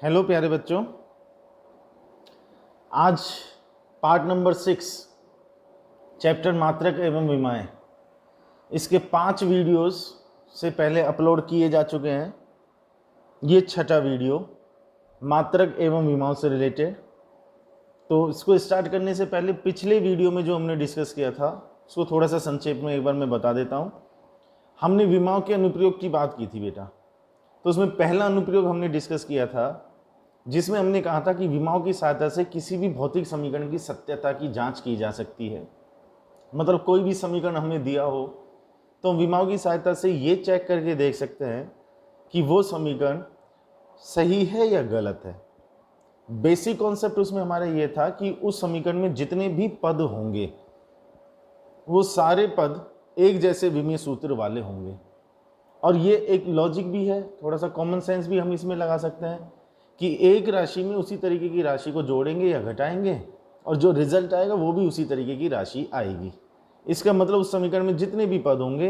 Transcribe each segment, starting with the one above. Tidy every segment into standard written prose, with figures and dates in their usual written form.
Hello प्यारे बच्चों, आज पार्ट नंबर 6 चैप्टर मात्रक एवं विमाएं, इसके 5 वीडियोस से पहले अपलोड किए जा चुके हैं। ये छठा वीडियो मात्रक एवं विमाओं से रिलेटेड। तो इसको स्टार्ट करने से पहले पिछले वीडियो में जो हमने डिस्कस किया था उसको थोड़ा सा संक्षेप में एक बार मैं बता देता हूँ। हमने विमाओं के अनुप्रयोग की बात की थी बेटा। तो उसमें पहला अनुप्रयोग हमने डिस्कस किया था जिसमें हमने कहा था कि विमाओं की सहायता से किसी भी भौतिक समीकरण की सत्यता की जांच की जा सकती है। मतलब कोई भी समीकरण हमें दिया हो तो विमाओं की सहायता से ये चेक करके देख सकते हैं कि वो समीकरण सही है या गलत है। बेसिक कॉन्सेप्ट उसमें हमारा ये था कि उस समीकरण में जितने भी पद होंगे वो सारे पद एक जैसे विमीय सूत्र वाले होंगे। और ये एक लॉजिक भी है, थोड़ा सा कॉमन सेंस भी हम इसमें लगा सकते हैं कि एक राशि में उसी तरीके की राशि को जोड़ेंगे या घटाएंगे और जो रिजल्ट आएगा वो भी उसी तरीके की राशि आएगी। इसका मतलब उस समीकरण में जितने भी पद होंगे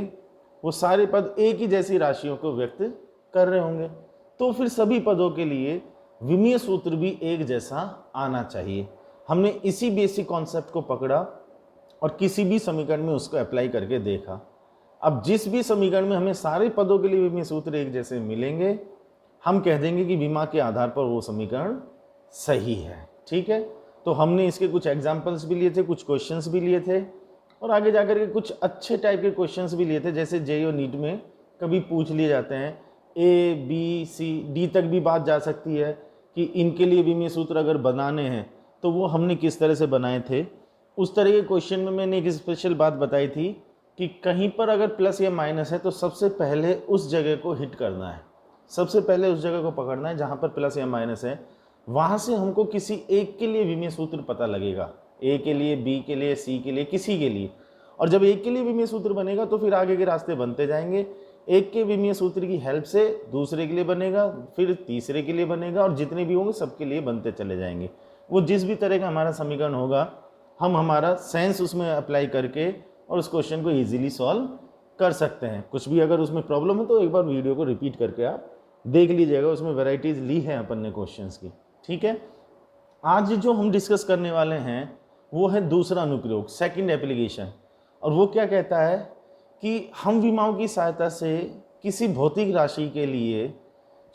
वो सारे पद एक ही जैसी राशियों को व्यक्त कर रहे होंगे। तो फिर सभी पदों के लिए विमीय सूत्र भी एक जैसा आना चाहिए। हमने इसी बेसिक कॉन्सेप्ट को पकड़ा और किसी भी समीकरण में उसको अप्लाई करके देखा। अब जिस भी समीकरण में हमें सारे पदों के लिए विमीय सूत्र एक जैसे मिलेंगे हम कह देंगे कि विमा के आधार पर वो समीकरण सही है। ठीक है, तो हमने इसके कुछ एग्जाम्पल्स भी लिए थे, कुछ क्वेश्चंस भी लिए थे और आगे जाकर के कुछ अच्छे टाइप के क्वेश्चंस भी लिए थे। जैसे जेईई और नीट में कभी पूछ लिए जाते हैं, ए बी सी डी तक भी बात जा सकती है कि इनके लिए विमीय सूत्र अगर बनाने हैं तो वो हमने किस तरह से बनाए थे। उस तरह के क्वेश्चन में मैंने एक स्पेशल बात बताई थी कि कहीं पर अगर प्लस या माइनस है तो सबसे पहले उस जगह को हिट करना है, सबसे पहले उस जगह को पकड़ना है जहाँ पर प्लस या माइनस है। वहाँ से हमको किसी एक के लिए विमीय सूत्र पता लगेगा, ए के लिए, बी के लिए, सी के लिए, किसी के लिए। और जब एक के लिए विमीय सूत्र बनेगा तो फिर आगे के रास्ते बनते जाएंगे। एक के विमीय सूत्र की हेल्प से दूसरे के लिए बनेगा, फिर तीसरे के लिए बनेगा और जितने भी होंगे सबके लिए बनते चले जाएंगे। वो जिस भी तरह का हमारा समीकरण होगा हम हमारा सेंस उसमें अप्लाई करके और उस क्वेश्चन को ईजिली सॉल्व कर सकते हैं। कुछ भी अगर उसमें प्रॉब्लम हो तो एक बार वीडियो को रिपीट करके आप देख लीजिएगा, उसमें वैरायटीज ली है अपन ने क्वेश्चंस की। ठीक है, आज जो हम डिस्कस करने वाले हैं वो है दूसरा अनुप्रयोग, सेकंड एप्लीकेशन। और वो क्या कहता है कि हम विमाओं की सहायता से किसी भौतिक राशि के लिए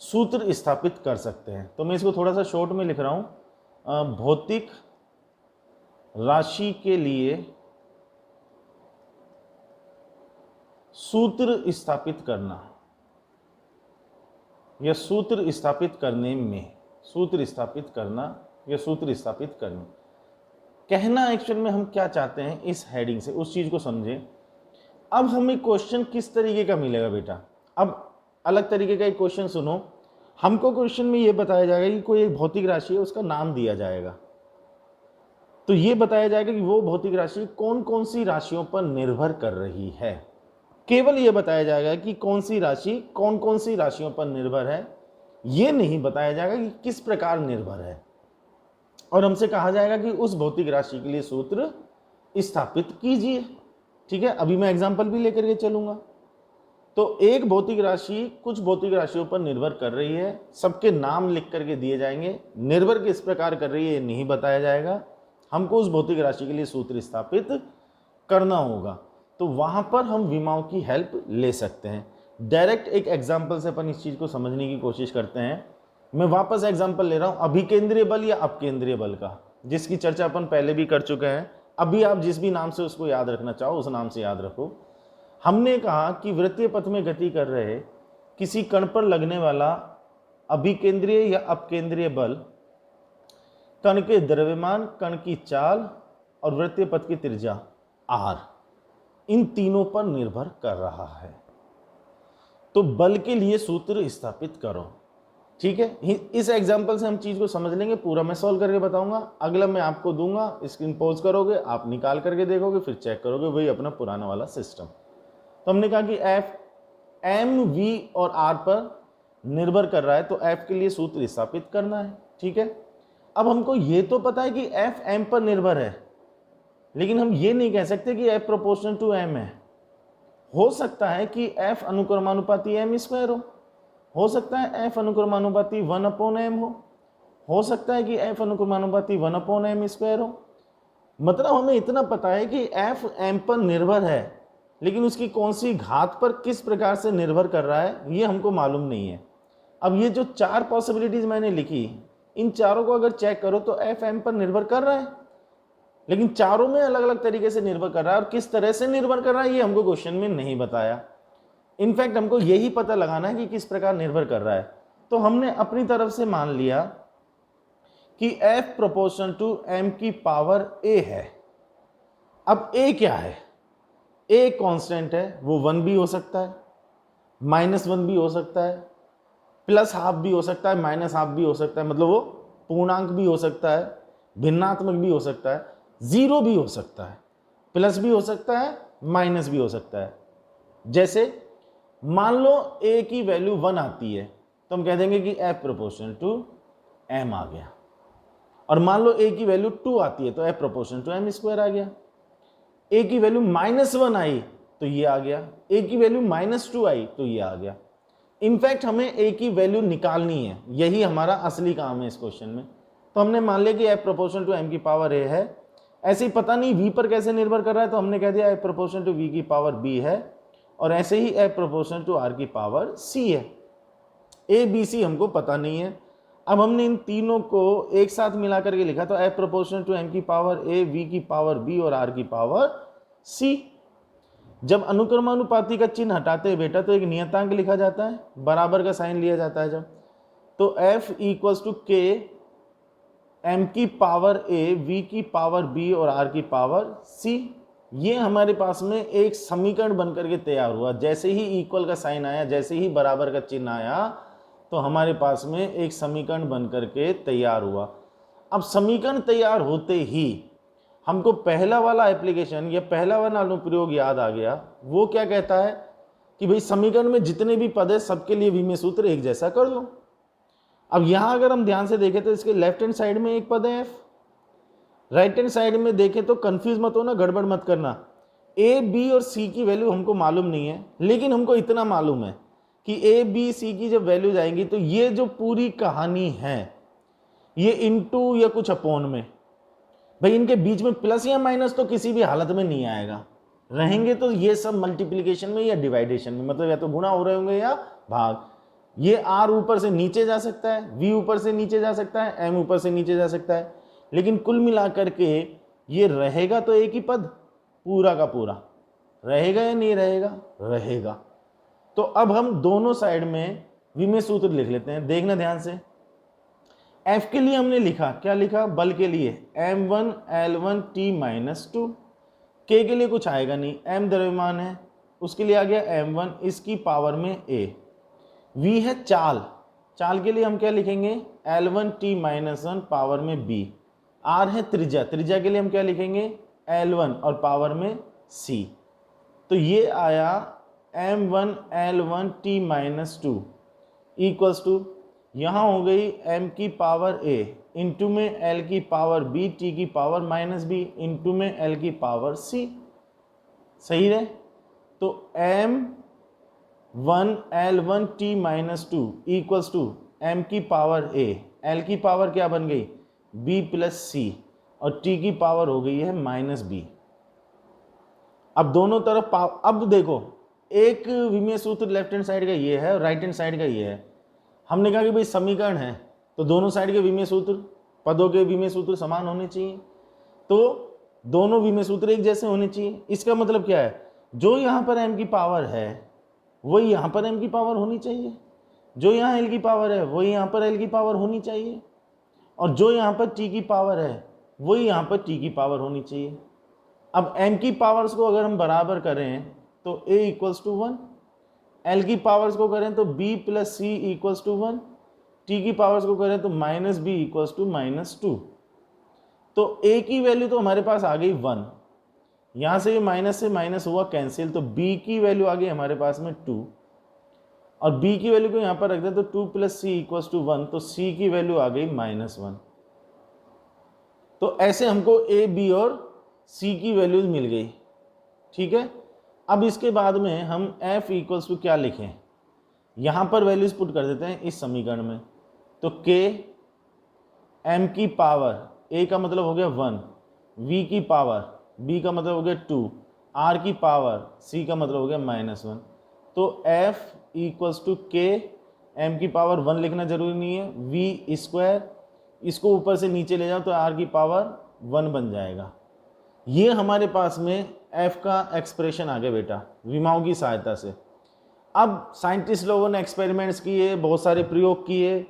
सूत्र स्थापित कर सकते हैं। तो मैं इसको थोड़ा सा शॉर्ट में लिख रहा हूँ, भौतिक राशि के लिए सूत्र स्थापित करना या सूत्र स्थापित करने में, सूत्र स्थापित करना या सूत्र स्थापित करने, कहना एक्चुअल में हम क्या चाहते हैं इस हेडिंग से उस चीज को समझें। अब हमें क्वेश्चन किस तरीके का मिलेगा बेटा। अब अलग तरीके का एक क्वेश्चन सुनो। हमको क्वेश्चन में ये बताया जाएगा कि कोई एक भौतिक राशि है, उसका नाम दिया जाएगा। तो ये बताया जाएगा कि वो भौतिक राशि कौन कौन सी राशियों पर निर्भर कर रही है। केवल ये बताया जाएगा कि कौन सी राशि कौन कौन सी राशियों पर निर्भर है, ये नहीं बताया जाएगा कि किस प्रकार निर्भर है। और हमसे कहा जाएगा कि उस भौतिक राशि के लिए सूत्र स्थापित कीजिए। ठीक है, अभी मैं एग्जांपल भी लेकर के चलूंगा। तो एक भौतिक राशि कुछ भौतिक राशियों पर निर्भर कर रही है, सबके नाम लिख करके दिए जाएंगे। निर्भर किस प्रकार कर रही है ये नहीं बताया जाएगा, हमको उस भौतिक राशि के लिए सूत्र स्थापित करना होगा। तो वहां पर हम विमाओं की हेल्प ले सकते हैं। डायरेक्ट एक एग्जांपल से अपन इस चीज को समझने की कोशिश करते हैं। मैं वापस एग्जांपल ले रहा हूं अभिकेंद्रीय बल या अपकेंद्रीय बल का, जिसकी चर्चा अपन पहले भी कर चुके हैं। अभी आप जिस भी नाम से उसको याद रखना चाहो उस नाम से याद रखो। हमने कहा कि वृत्तीय पथ में गति कर रहे किसी कण पर लगने वाला अभिकेंद्रीय या अपकेंद्रीय बल कण के द्रव्यमान, कण की चाल और वृत्तीय पथ की त्रिज्या r, इन तीनों पर निर्भर कर रहा है। तो बल के लिए सूत्र स्थापित करो। ठीक है, इस एग्जांपल से हम चीज को समझ लेंगे। पूरा मैं सॉल्व करके बताऊंगा, अगला मैं आपको दूंगा, स्क्रीन पॉज करोगे, आप निकाल करके देखोगे, फिर चेक करोगे, वही अपना पुराना वाला सिस्टम। तो हमने कहा कि एफ एम वी और आर पर निर्भर कर रहा है, तो एफ के लिए सूत्र स्थापित करना है। ठीक है, अब हमको ये तो पता है कि एफ एम पर निर्भर है, लेकिन हम ये नहीं कह सकते कि एफ प्रोपोर्शनल टू एम है। हो सकता है कि एफ अनुक्रमानुपाती एम स्क्वायर हो, हो सकता है f अनुक्रमानुपाती 1/m हो सकता है कि f अनुक्रमानुपाती 1/m² हो। मतलब हमें इतना पता है कि f m पर निर्भर है, लेकिन उसकी कौन सी घात पर किस प्रकार से निर्भर कर रहा है ये हमको मालूम नहीं है। अब ये जो 4 पॉसिबिलिटीज मैंने लिखी, इन चारों को अगर चेक करो तो f m पर निर्भर कर रहा है, लेकिन चारों में अलग अलग तरीके से निर्भर कर रहा है, और किस तरह से निर्भर कर रहा है ये हमको क्वेश्चन में नहीं बताया। इनफैक्ट हमको यही पता लगाना है कि किस प्रकार निर्भर कर रहा है। तो हमने अपनी तरफ से मान लिया कि f प्रोपोर्शनल टू m की पावर a है। अब a क्या है? a कांस्टेंट है, वो 1 भी हो सकता है, -1 भी हो सकता है, +½ भी हो सकता है, -½ भी हो सकता है, मतलब वो पूर्णांक भी हो सकता है, भिन्नात्मक भी हो सकता है, 0 भी हो सकता है, प्लस भी हो सकता है, माइनस भी हो सकता है। जैसे मान लो a की वैल्यू 1 आती है तो हम कह देंगे कि f प्रोपोर्शनल टू m आ गया, और मान लो a की वैल्यू 2 आती है तो f प्रोपोर्शनल टू m² आ गया। a की वैल्यू -1 आई तो ये आ गया, a की वैल्यू -2 आई तो ये आ गया। इनफैक्ट हमें a की वैल्यू निकालनी है, यही हमारा असली काम है इस क्वेश्चन में। तो हमने मान लिया कि f प्रोपोर्शनल टू m की पावर a है। ऐसे ही पता नहीं v पर कैसे निर्भर कर रहा है, तो हमने कह दिया f प्रोपोर्शनल टू v की पावर b है, और ऐसे ही f प्रोपोर्शनल टू r की पावर c है। a b c हमको पता नहीं है। अब हमने इन तीनों को एक साथ मिला करके लिखा, तो f प्रोपोर्शनल टू m की पावर a, v की पावर b और r की पावर c। जब अनुक्रमानुपाती का चिन्ह हटाते हैं बेटा तो एक नियतांक लिखा जाता है, बराबर का साइन लिया जाता है जब, तो f equals to k m की पावर a, v की पावर b और r की पावर c। ये हमारे पास में एक समीकरण बनकर के तैयार हुआ। जैसे ही इक्वल का साइन आया, जैसे ही बराबर का चिन्ह आया, तो हमारे पास में एक समीकरण बनकर के तैयार हुआ। अब समीकरण तैयार होते ही हमको पहला वाला एप्लीकेशन या पहला वाला अनुप्रयोग याद आ गया। वो क्या कहता है कि भाई समीकरण में जितने भी पद है सबके लिए विमेय सूत्र एक जैसा कर लो। अब यहां अगर हम ध्यान से देखें तो इसके लेफ्ट हैंड साइड में एक पद है f, राइट हैंड साइड में देखें तो कंफ्यूज मत होना, गड़बड़ मत करना। a, b और c की वैल्यू हमको मालूम नहीं है, लेकिन हमको इतना मालूम है कि a, b, c की जब वैल्यू जाएंगी तो ये जो पूरी कहानी है ये इनटू या कुछ अपॉन में, भाई इनके बीच में प्लस या माइनस तो किसी भी हालत में नहीं आएगा, रहेंगे तो ये सब मल्टीप्लिकेशन में या डिवाइडेशन में, मतलब या तो गुणा हो रहे होंगे या भाग। ये r ऊपर से नीचे जा सकता है, v ऊपर से नीचे जा सकता है, m ऊपर से नीचे जा सकता है, लेकिन कुल मिलाकर के ये रहेगा तो एक ही पद, पूरा का पूरा रहेगा या नहीं रहेगा? रहेगा। तो अब हम दोनों साइड में विमेय सूत्र लिख लेते हैं। देखना ध्यान से, f के लिए हमने लिखा, क्या लिखा? बल के लिए m1 l1 t-2। k के लिए कुछ आएगा नहीं, m द्रव्यमान है, उसके लिए आ गया m1 इसकी पावर में a। v है चाल, चाल के लिए हम क्या लिखेंगे? l1 t-1 पावर में b। r है त्रिज्या, त्रिज्या के लिए हम क्या लिखेंगे? l1 और पावर में c। तो ये आया m1 l1 t-2 equals to, यहाँ हो गई m की पावर a इंटू में l की पावर b t की पावर -b इंटू में l की पावर c। सही है? तो m1 l1 t-2 equals to m की पावर a, l की पावर क्या बन गई? b प्लस c, और t की पावर हो गई है -b। अब दोनों तरफ अब देखो, एक विमेय सूत्र लेफ्ट हैंड साइड का ये है और राइट हैंड साइड का ये है। हमने कहा कि भाई समीकरण है तो दोनों साइड के विमेय सूत्र, पदों के विमेय सूत्र समान होने चाहिए, तो दोनों विमेय सूत्र एक जैसे होने चाहिए। इसका मतलब क्या है? जो यहाँ पर m की पावर है वही यहाँ पर m की पावर होनी चाहिए, जो यहाँ l की पावर है वही यहाँ पर l की पावर होनी चाहिए, और जो यहाँ पर t की पावर है वही यहाँ पर t की पावर होनी चाहिए। अब m की पावर्स को अगर हम बराबर करें तो a इक्वल्स टू 1, l की पावर्स को करें तो b plus c equals to 1, t की पावर्स को करें तो -b इक्वल्स टू -2। तो a की वैल्यू तो हमारे पास आ गई 1, यहाँ से ये माइनस से माइनस हुआ कैंसिल, तो b की वैल्यू आ गई हमारे पास में 2, और b की वैल्यू को यहाँ पर रख दें तो 2 प्लस c इक्वल्स टू 1, तो c की वैल्यू आ गई -1। तो ऐसे हमको a, b और c की वैल्यूज मिल गई। ठीक है, अब इसके बाद में हम f इक्वल्स टू क्या लिखें? यहाँ पर वैल्यूज पुट कर देते हैं इस समीकरण में। तो k m की पावर a का मतलब हो गया 1, v की पावर b का मतलब हो गया 2, r की पावर c का मतलब हो गया -1। तो f equals to k m की पावर 1 लिखना जरूरी नहीं है, v स्क्वायर, इसको ऊपर से नीचे ले जाओ तो r की पावर 1 बन जाएगा। ये हमारे पास में f का एक्सप्रेशन आ गया बेटा विमाओं की सहायता से। अब साइंटिस्ट लोगों ने एक्सपेरिमेंट्स किए, बहुत सारे प्रयोग किए,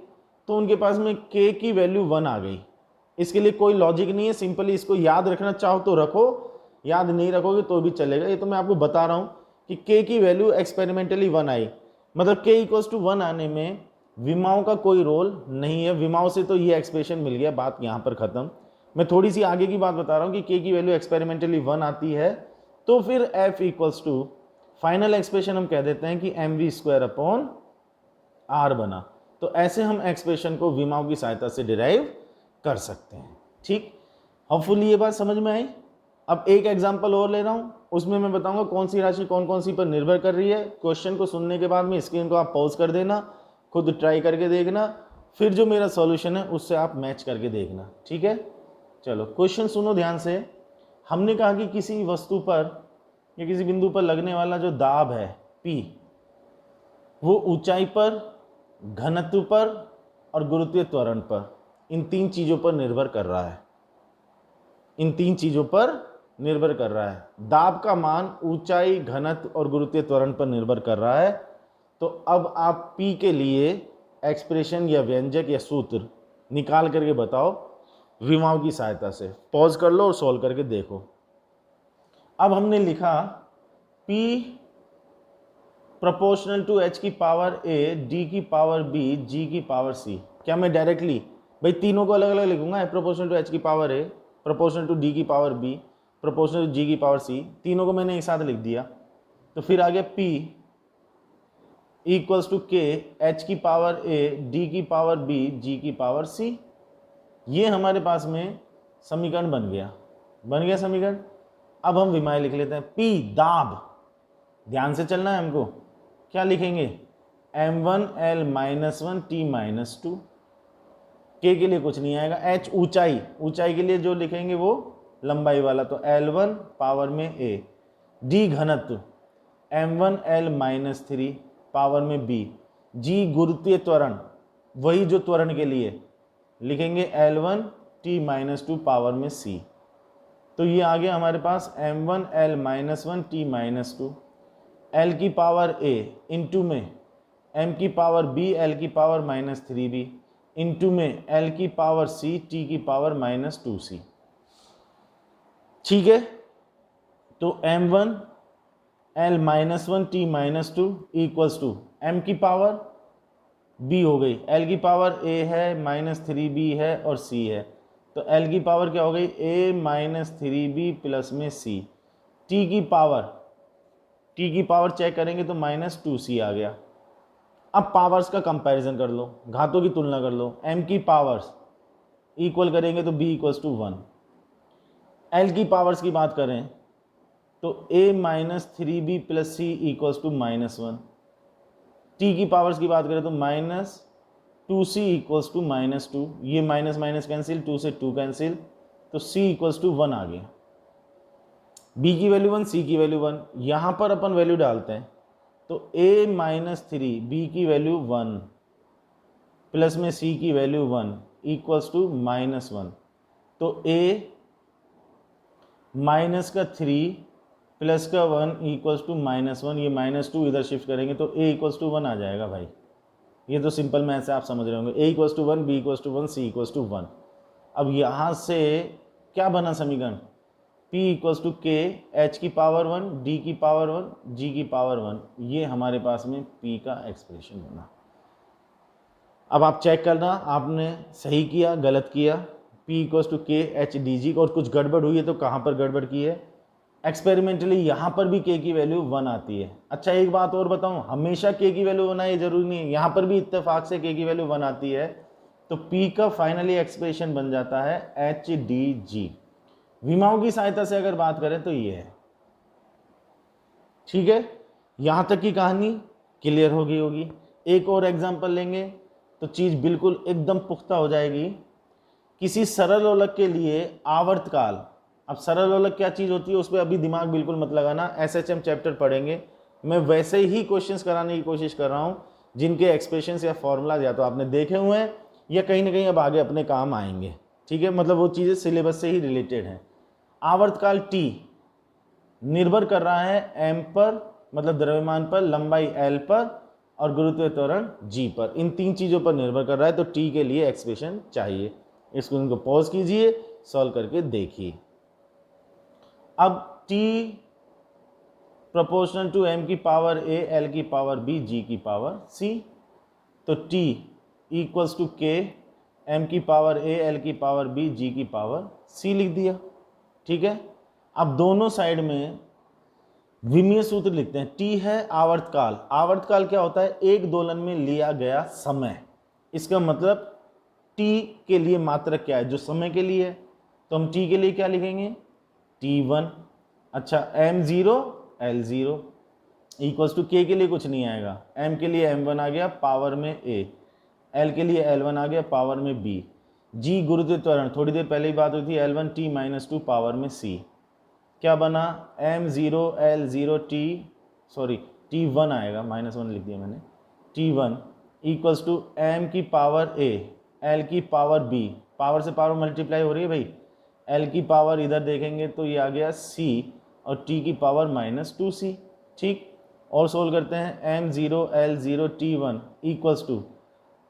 तो उनके पास में k की वैल्यू 1 आ गई। इसके लिए कोई लॉजिक नहीं है, सिंपली इसको याद रखना चाहो तो रखो, याद नहीं रखोगे तो भी चलेगा। ये तो मैं आपको बता रहा हूँ कि k की वैल्यू एक्सपेरिमेंटली 1 आई, मतलब k इक्वल्स टू 1 आने में विमाओं का कोई रोल नहीं है। विमाओं से तो ये एक्सप्रेशन मिल गया, बात यहाँ पर खत्म। मैं थोड़ी सी आगे की बात बता रहा हूँ कि k की वैल्यू एक्सपेरिमेंटली 1 आती है, तो फिर f equals to final expression हम कह देते हैं कि mv² अपॉन r बना। तो ऐसे हम एक्सप्रेशन को विमाओं की सहायता से डिराइव कर सकते हैं। ठीक, होपफुली ये बात समझ में आई। अब एक एग्जांपल और ले रहा हूं, उसमें मैं बताऊंगा कौन सी राशि कौन कौन सी पर निर्भर कर रही है। क्वेश्चन को सुनने के बाद में स्क्रीन को आप पॉज कर देना, खुद ट्राई करके देखना, फिर जो मेरा सॉल्यूशन है उससे आप मैच करके देखना। ठीक है, चलो क्वेश्चन सुनो ध्यान से। हमने कहा कि किसी वस्तु पर या किसी बिंदु पर लगने वाला जो दाब है P, वो ऊंचाई पर, घनत्व पर और गुरुत्वीय त्वरण पर, इन 3 चीजों पर निर्भर कर रहा है। इन 3 चीजों पर निर्भर कर रहा है। दाब का मान ऊंचाई, घनत्व और गुरुत्वीय त्वरण पर निर्भर कर रहा है। तो अब आप P के लिए एक्सप्रेशन या व्यंजक या सूत्र निकाल करके बताओ विमाओं की सहायता से। पॉज कर लो और सॉल्व करके देखो। अब हमने लिखा P प्रोपोर्शनल टू h की पावर a, d की पावर b, g की पावर c। क्या मैं डायरेक्टली भाई तीनों को अलग अलग लिखूंगा? प्रोपोर्शनल टू h की power a, proportional to d की power b, proportional to g की पावर c, तीनों को मैंने एक साथ लिख दिया। तो फिर आ गया P equals to k h की पावर a, d की पावर b, g की पावर c। ये हमारे पास में समीकरण बन गया समीकरण। अब हम विमाएं लिख लेते हैं। P दाब, ध्यान से चलना है हमको। क्या लिखेंगे? m1l-1 t-2। k के लिए कुछ नहीं आएगा। h ऊंचाई के लिए जो लिखेंगे वो लंबाई वाला, तो l1 पावर में a। d घनत्व m1l-3 पावर में b। g गुरुत्वीय त्वरण, वही जो त्वरण के लिए लिखेंगे l1 t-2 पावर में c। तो ये आ गया हमारे पास m1l-1 t-2, l की पावर a इंटू में m की पावर b, l की पावर -3b इंटू में l की पावर c, t की पावर -2c। ठीक है, तो m1 l-1 t-2 equals to m की पावर b हो गई, l की पावर a है, -3b है और c है, तो l की पावर क्या हो गई? a-3b प्लस में c। t की पावर चेक करेंगे तो -2c आ गया। अब पावर्स का कंपैरिजन कर लो, घातों की तुलना कर लो। m की पावर्स इक्वल करेंगे तो b इक्वल्स टू 1। l की पावर्स की बात करें तो a-3b plus c equals to -1। t की पावर्स की बात करें तो -2c इक्वल्स टू -2। ये माइनस माइनस कैंसिल, 2 से 2 कैंसिल, तो c इक्वल्स टू 1 आ गया। b की वैल्यू 1, c की वैल्यू 1। यहाँ पर अपन वैल्यू डालते हैं तो a-3 b की वैल्यू 1 प्लस में c की वैल्यू 1 इक्वल्स टू -1। तो a माइनस का 3 प्लस का 1 इक्वल्स टू -1। ये -2 इधर शिफ्ट करेंगे तो a इक्वल्स टू 1 आ जाएगा भाई। ये तो सिंपल मैथ से आप समझ रहे होंगे। a equals to 1, b equals to 1, c equals to 1। अब यहाँ से क्या बना समीकरण? p equals to k, h की पावर 1, d की पावर 1, g की पावर 1। ये हमारे पास में p का एक्सप्रेशन बना। अब आप चेक करना आपने सही किया गलत किया। p equals to k h d g, और कुछ गड़बड़ हुई है तो कहाँ पर गड़बड़ की है? एक्सपेरिमेंटली यहाँ पर भी k की वैल्यू 1 आती है। अच्छा एक बात और बताऊँ, हमेशा k की वैल्यू 1 आए जरूरी नहीं है, यहाँ पर भी इत्तेफाक से k की वैल्यू 1 आती है। तो p का फाइनली एक्सप्रेशन बन जाता है h d g। विमाओं की सहायता से अगर बात करें तो ये है। ठीक है, यहाँ तक की कहानी क्लियर हो गई होगी। एक और एग्जाम्पल लेंगे तो चीज़ बिल्कुल एकदम पुख्ता हो जाएगी। किसी सरल लोलक के लिए आवर्तकाल, अब सरल लोलक क्या चीज़ होती है उस पर अभी दिमाग बिल्कुल मत लगाना, एसएचएम चैप्टर पढ़ेंगे, मैं वैसे ही क्वेश्चंस कराने की कोशिश कर रहा हूँ जिनके एक्सप्रेशंस या फॉर्मूलाज या तो आपने देखे हुए हैं या कहीं ना कहीं अब आगे अपने काम आएंगे, ठीक है, मतलब वो चीज़ें सिलेबस से ही रिलेटेड हैं। आवर्तकाल टी निर्भर कर रहा है एम पर, मतलब द्रव्यमान पर, लंबाई एल पर और गुरुत्वीय त्वरण जी पर, इन तीन चीज़ों पर निर्भर कर रहा है। तो टी के लिए एक्सप्रेशन चाहिए। इसको इनको पॉज कीजिए, सॉल्व करके देखिए। अब टी प्रोपोर्शनल टू एम की पावर ए, एल की पावर बी, जी की पावर सी, तो टी इक्वल्स टू के एम की पावर ए, एल की पावर बी, जी की पावर सी लिख दिया, ठीक है। अब दोनों साइड में विमीय सूत्र लिखते हैं। टी है आवर्तकाल, आवर्तकाल क्या होता है, एक दोलन में लिया गया समय, इसका मतलब टी के लिए मात्रक क्या है, जो समय के लिए है, तो हम टी के लिए क्या लिखेंगे, T1। अच्छा, M0 L0 इक्वल्स टू के लिए कुछ नहीं आएगा, M के लिए M1 आ गया पावर में A, L के लिए L1 आ गया पावर में B, G गुरुत्वीय त्वरण, थोड़ी देर पहले ही बात हुई थी, L1 T-2 पावर में C, क्या बना M0 L0 T1 आएगा, -1 लिख दिया मैंने, T1 इक्वल्स टू M की पावर A, L की पावर B, पावर से पावर मल्टीप्लाई हो रही है भाई, L की पावर इधर देखेंगे तो ये आ गया C और T की पावर -2C, ठीक। और सोल्व करते हैं, M0 L0 T1 equals to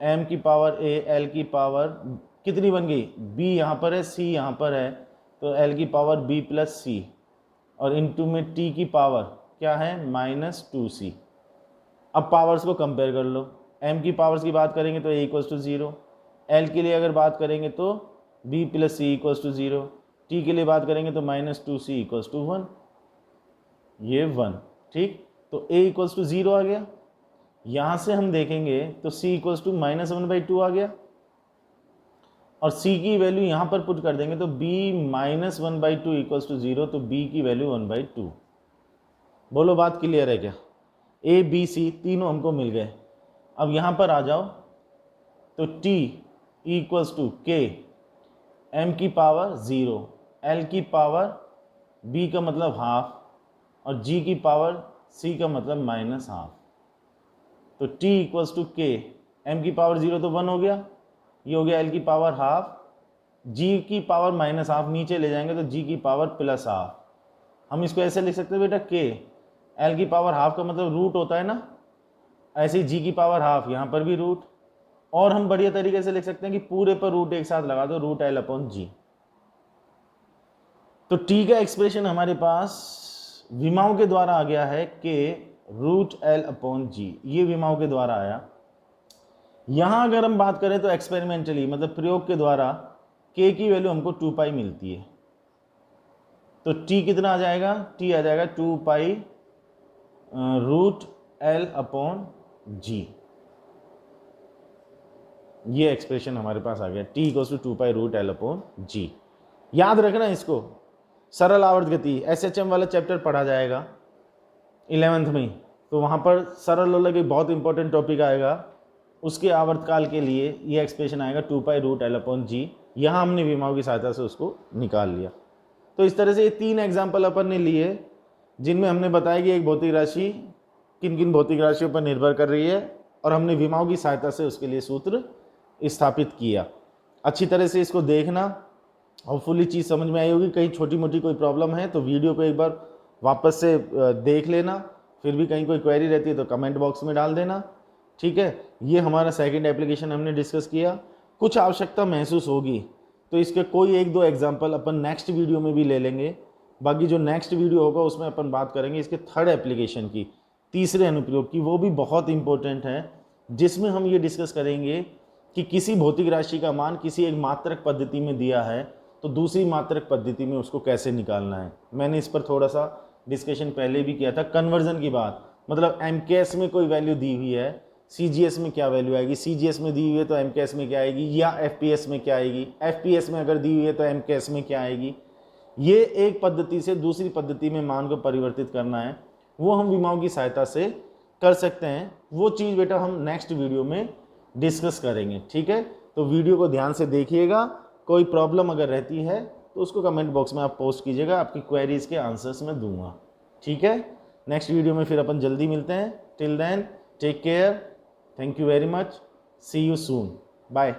M की पावर A, L की पावर कितनी बन गई, B यहाँ पर है, C यहाँ पर है, तो L की पावर B प्लस C और इनटू में T की पावर क्या है, -2C। अब पावर्स को कंपेयर कर लो, M की पावर्स की बात करेंगे तो A इक्वल्स टू 0, L के लिए अगर बात करेंगे तो B plus C equals to 0, T के लिए बात करेंगे तो -2C इक्वल्स टू 1, ये 1, ठीक। तो A इक्वल्स टू 0 आ गया, यहाँ से हम देखेंगे तो C इक्वल्स टू -1/2 आ गया और C की वैल्यू यहाँ पर पुट कर देंगे तो B -1/2 इक्वल्स टू 0, तो B की वैल्यू 1/2। बोलो बात क्लियर है क्या, A B C तीनों हमको मिल गए। अब यहाँ पर आ जाओ तो T equals to K M की पावर 0, L की पावर B का मतलब हाफ और G की पावर C का मतलब -1/2, तो T equals to K M की पावर 0 तो 1 हो गया, ये हो गया L की पावर हाफ, G की पावर -1/2 नीचे ले जाएंगे तो G की पावर +1/2। हम इसको ऐसे लिख सकते हैं बेटा, K L की पावर हाफ का मतलब रूट होता है ना, ऐसे ही G की पावर हाफ यहाँ पर भी रूट, और हम बढ़िया तरीके से लिख सकते हैं कि पूरे पर रूट एक साथ लगा दो, √L/G। तो T का एक्सप्रेशन हमारे पास विमाओं के द्वारा आ गया है K √L/G, ये विमाओं के द्वारा आया। यहां अगर हम बात करें तो एक्सपेरिमेंटली मतलब प्रयोग के द्वारा K की वैल्यू हमको 2π मिलती है, तो T कितना आ जाएगा, T आ जाएगा 2π √L/G, ये एक्सप्रेशन हमारे पास आ गया, T इक्वल्स टू 2π √L/G। याद रखना इसको, सरल आवर्त गति SHM वाला चैप्टर पढ़ा जाएगा 11th में, तो वहाँ पर सरल लोलक एक बहुत इंपॉर्टेंट टॉपिक आएगा, उसके आवर्तकाल के लिए ये एक्सप्रेशन आएगा 2π √L/G। यहाँ हमने विमाओं की सहायता से उसको निकाल लिया। तो इस तरह से ये 3 एग्जाम्पल अपन ने लिए जिनमें हमने बताया कि एक भौतिक राशि किन किन भौतिक राशियों पर निर्भर कर रही है और हमने विमाओं की सहायता से उसके लिए सूत्र स्थापित किया। अच्छी तरह से इसको देखना, होपफुली चीज़ समझ में आई होगी। कहीं छोटी मोटी कोई प्रॉब्लम है तो वीडियो को एक बार वापस से देख लेना, फिर भी कहीं कोई क्वेरी रहती है तो कमेंट बॉक्स में डाल देना, ठीक है। ये हमारा सेकंड एप्लीकेशन हमने डिस्कस किया। कुछ आवश्यकता महसूस होगी तो इसके कोई 1-2 एग्जाम्पल अपन नेक्स्ट वीडियो में भी ले लेंगे। बाकी जो नेक्स्ट वीडियो होगा उसमें अपन बात करेंगे इसके थर्ड एप्लीकेशन की, तीसरे अनुप्रयोग की, वो भी बहुत इंपॉर्टेंट है, जिसमें हम ये डिस्कस करेंगे कि किसी भौतिक राशि का मान किसी एक मात्रक पद्धति में दिया है तो दूसरी मात्रक पद्धति में उसको कैसे निकालना है। मैंने इस पर थोड़ा सा डिस्कशन पहले भी किया था। कन्वर्जन की बात, मतलब MKS में कोई वैल्यू दी हुई है, CGS में क्या वैल्यू आएगी, CGS में दी हुई है तो MKS में क्या आएगी, या FPS में क्या आएगी, FPS में अगर दी हुई है तो MKS में क्या आएगी। ये एक पद्धति से दूसरी पद्धति में मान को परिवर्तित करना है, वो हम विमाओं की सहायता से कर सकते हैं, वो चीज़ बेटा हम नेक्स्ट वीडियो में डिस्कस करेंगे, ठीक है। तो वीडियो को ध्यान से देखिएगा, कोई प्रॉब्लम अगर रहती है तो उसको कमेंट बॉक्स में आप पोस्ट कीजिएगा, आपकी क्वेरीज के आंसर्स मैं दूंगा, ठीक है। नेक्स्ट वीडियो में फिर अपन जल्दी मिलते हैं। Till then take care, thank you very much, see you soon, bye.